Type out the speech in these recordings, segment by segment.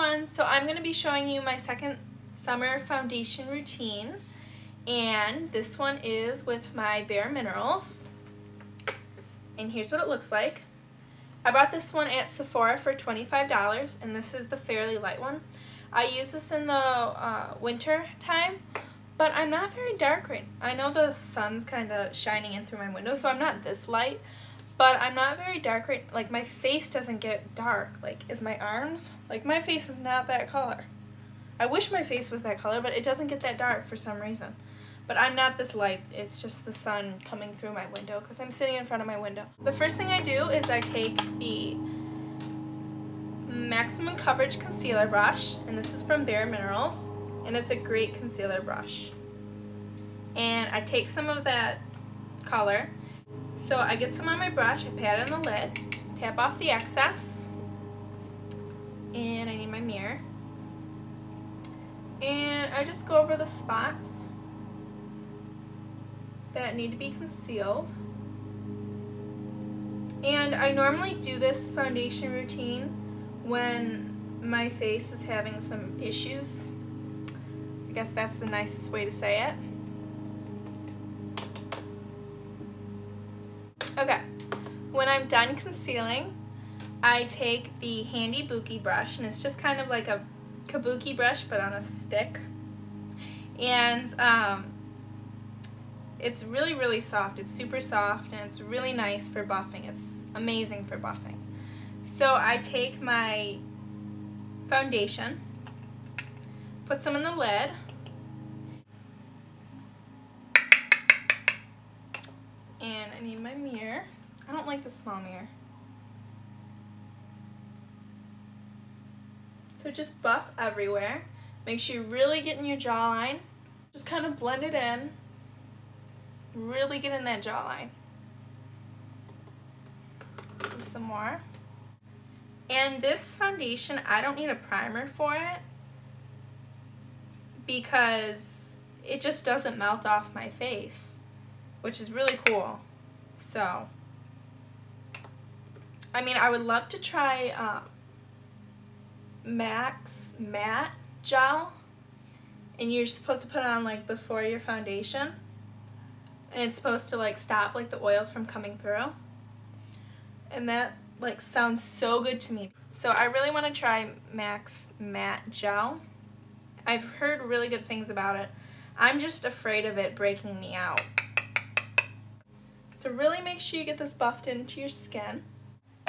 everyone, so I'm going to be showing you my second summer foundation routine, and this one is with my Bare Minerals, and here's what it looks like. I bought this one at Sephora for $25, and this is the Fairly Light one. I use this in the winter time, but I'm not very dark right now. I know the sun's kind of shining in through my window, so I'm not this light. But I'm not very dark right, like my face doesn't get dark, like is my arms, like my face is not that color. I wish my face was that color, but it doesn't get that dark for some reason. But I'm not this light, it's just the sun coming through my window because I'm sitting in front of my window. The first thing I do is I take the Maximum Coverage Concealer Brush, and this is from Bare Minerals, and it's a great concealer brush. And I take some of that color. So I get some on my brush, I pat it on the lid, tap off the excess, and I need my mirror. And I just go over the spots that need to be concealed. And I normally do this foundation routine when my face is having some issues. I guess that's the nicest way to say it. Okay, when I'm done concealing, I take the Handy Bookie brush, and it's just kind of like a kabuki brush but on a stick, and it's really soft. It's super soft and it's really nice for buffing. It's amazing for buffing. So I take my foundation, put some in the lid, and I need my mirror. I don't like the small mirror. So just buff everywhere. Make sure you really get in your jawline. Just kind of blend it in. Really get in that jawline. And some more. And this foundation, I don't need a primer for it because it just doesn't melt off my face, which is really cool. So, I mean, I would love to try Max Matte Gel, and you're supposed to put it on like before your foundation, and it's supposed to like stop like the oils from coming through, and that like sounds so good to me. So I really want to try Max Matte Gel. I've heard really good things about it. I'm just afraid of it breaking me out. So really make sure you get this buffed into your skin.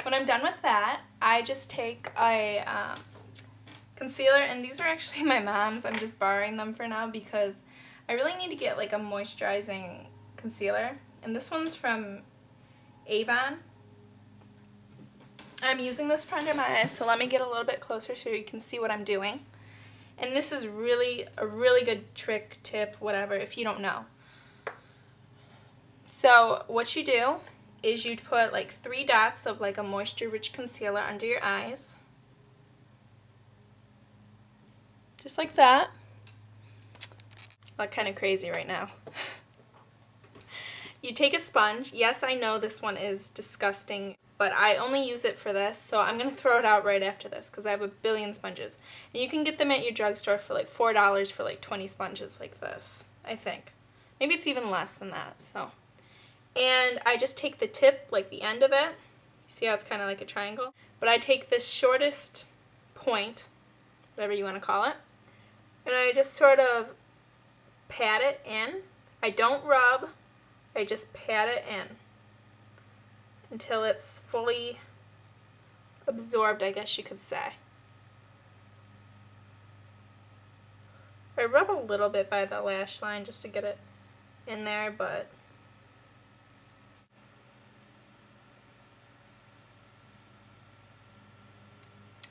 When I'm done with that, I just take a concealer, and these are actually my mom's. I'm just borrowing them for now because I really need to get like a moisturizing concealer. And this one's from Avon. I'm using this for under my eyes, so let me get a little bit closer so you can see what I'm doing. And this is really a really good trick, tip, whatever, if you don't know. So what you do is you put like 3 dots of like a moisture-rich concealer under your eyes. Just like that. I look kind of crazy right now. You take a sponge. Yes, I know this one is disgusting, but I only use it for this, so I'm going to throw it out right after this because I have a billion sponges. And you can get them at your drugstore for like $4 for like 20 sponges like this, I think. Maybe it's even less than that, so. And I just take the tip, like the end of it. See how it's kind of like a triangle? But I take this shortest point, whatever you want to call it, and I just sort of pat it in. I don't rub, I just pat it in until it's fully absorbed, I guess you could say. I rub a little bit by the lash line just to get it in there, but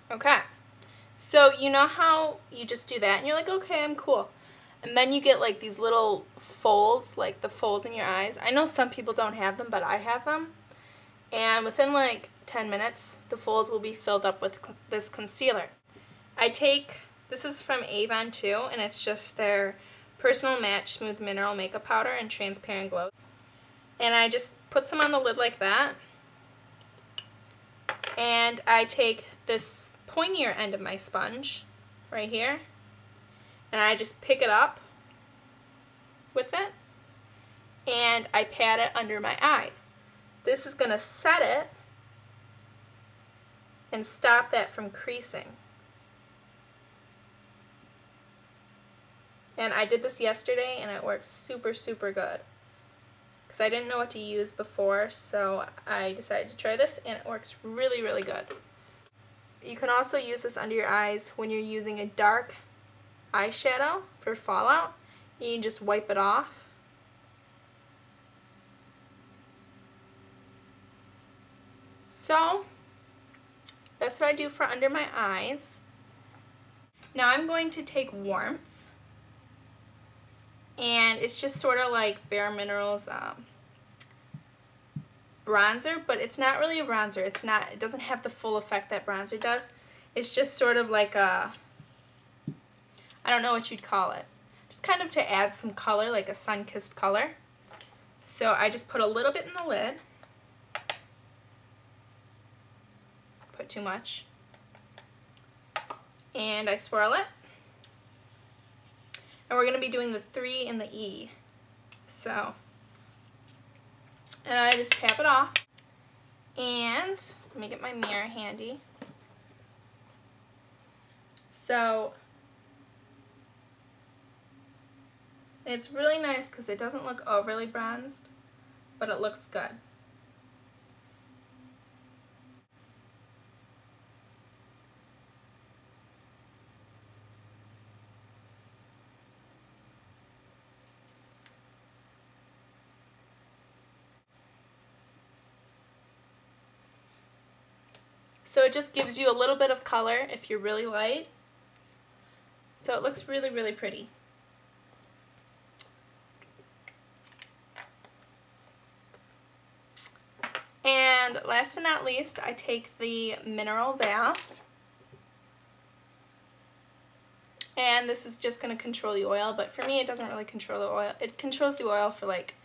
okay, so you know how you just do that and you're like, okay, I'm cool. And then you get like these little folds, like the folds in your eyes. I know some people don't have them, but I have them. And within like 10 minutes, the folds will be filled up with this concealer. I take, this is from Avon too, and it's just their Personal Match Smooth Mineral Makeup Powder and Transparent Glow. And I just put some on the lid like that. And I take this pointier end of my sponge right here, and I just pick it up with it and I pat it under my eyes. This is going to set it and stop that from creasing. And I did this yesterday and it works super, super good. Because I didn't know what to use before, so I decided to try this and it works really, really good. You can also use this under your eyes when you're using a dark eyeshadow for fallout. You can just wipe it off. So that's what I do for under my eyes. Now I'm going to take Warmth, and it's just sort of like Bare Minerals bronzer, but it's not really a bronzer. It doesn't have the full effect that bronzer does. It's just sort of like a, I don't know what you'd call it. Just kind of to add some color, like a sun-kissed color. So I just put a little bit in the lid. Put too much. And I swirl it. And we're going to be doing the 3 and the E. So, and I just tap it off. And let me get my mirror handy. So, it's really nice because it doesn't look overly bronzed, but it looks good. So it just gives you a little bit of color if you're really light. So it looks really, really pretty. And last but not least, I take the Mineral Veil. And this is just going to control the oil, but for me it doesn't really control the oil. It controls the oil for like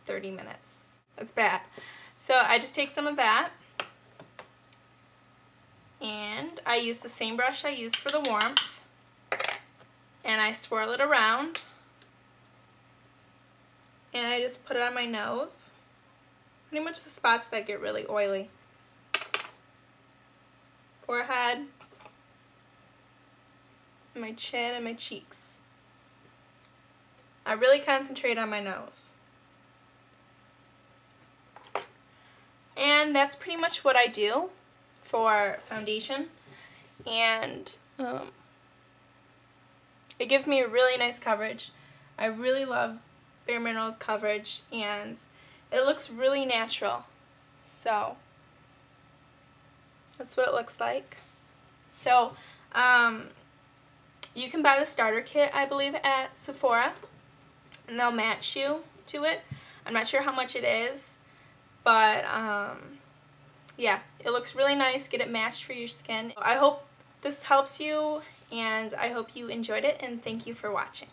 30 minutes. That's bad. So I just take some of that. And I use the same brush I used for the Warmth. And I swirl it around. And I just put it on my nose. Pretty much the spots that get really oily. Forehead. My chin and my cheeks. I really concentrate on my nose. And that's pretty much what I do for foundation, and it gives me a really nice coverage. I really love Bare Minerals coverage, and it looks really natural. So that's what it looks like. So you can buy the starter kit, I believe, at Sephora, and they'll match you to it. I'm not sure how much it is, but yeah, it looks really nice. Get it matched for your skin. I hope this helps you, and I hope you enjoyed it, and thank you for watching.